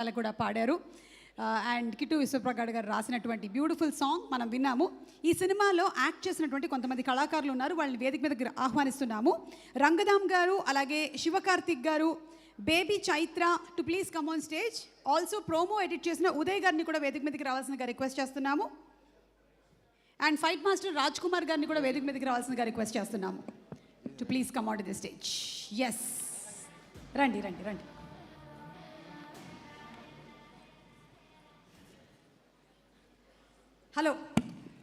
వాళ్ళకు కూడా పాడారు. అండ్ కిట్టు విశ్వప్రకాడ్ గారు రాసినటువంటి బ్యూటిఫుల్ సాంగ్ మనం విన్నాము. ఈ సినిమాలో యాక్ట్ చేసినటువంటి కొంతమంది కళాకారులు ఉన్నారు, వాళ్ళని వేదిక మీదకి ఆహ్వానిస్తున్నాము. రంగదామ్ గారు, అలాగే శివకార్తిక్ గారు, baby Chaitra to please come on stage. Also promo edit చేసిన ఉదయ్ గారిని కూడా వేదిక మీదకి రావాల్సిందిగా రిక్వెస్ట్ చేస్తున్నాము. And fight master Raj Kumar గారిని కూడా వేదిక మీదకి రావాల్సిందిగా రిక్వెస్ట్ చేస్తున్నాము to please come on to the stage. Yes, రండి రండి రండి. హలో,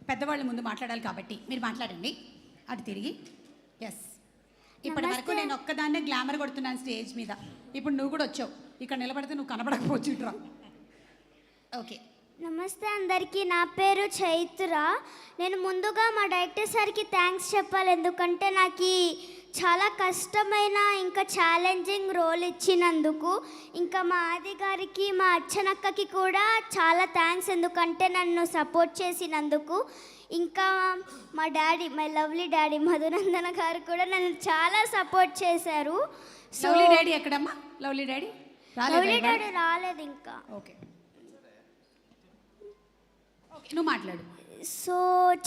పెద్దవాళ్ళ ముందు మాట్లాడాలి కాబట్టి మీరు మాట్లాడండి. అటు తిరిగి. ఎస్, ఇప్పటి వరకు నేను ఒక్కదాన్నే గ్లామర్ కొడుతున్నాను స్టేజ్ మీద. ఇప్పుడు నువ్వు కూడా వచ్చావు, ఇక్కడ నిలబడితే నువ్వు కనపడకపోవచ్చు. ఇట్రా. ఓకే. నమస్తే అందరికీ, నా పేరు చైత్ర. నేను ముందుగా మా డైరెక్టర్ సార్కి థ్యాంక్స్ చెప్పాలి, ఎందుకంటే నాకు చాలా కష్టమైన ఇంకా ఛాలెంజింగ్ రోల్ ఇచ్చినందుకు. ఇంకా మా ఆది గారికి, మా అచ్చనక్కకి కూడా చాలా థ్యాంక్స్, ఎందుకంటే నన్ను సపోర్ట్ చేసినందుకు. ఇంకా మా డాడీ, మై లవ్లీ డాడీ మధునందన గారు కూడా నన్ను చాలా సపోర్ట్ చేశారు. లవ్లీ డాడీ ఎక్కడమ్మా? లవ్లీ డాడీ రాలేదు ఇంకా. ఓకే, నువ్వు మాట్లాడు. సో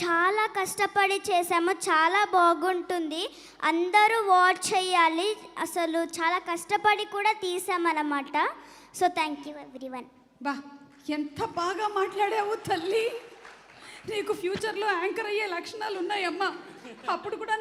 చాలా కష్టపడి చేసాము, చాలా బాగుంటుంది, అందరూ వాచ్ చేయాలి. అసలు చాలా కష్టపడి కూడా తీసామన్నమాట. So thank you everyone. బా, ఎంత బాగా మాట్లాడావు తల్లి. నీకు ఫ్యూచర్లో యాంకర్ అయ్యే లక్షణాలు ఉన్నాయమ్మా. అప్పుడు కూడా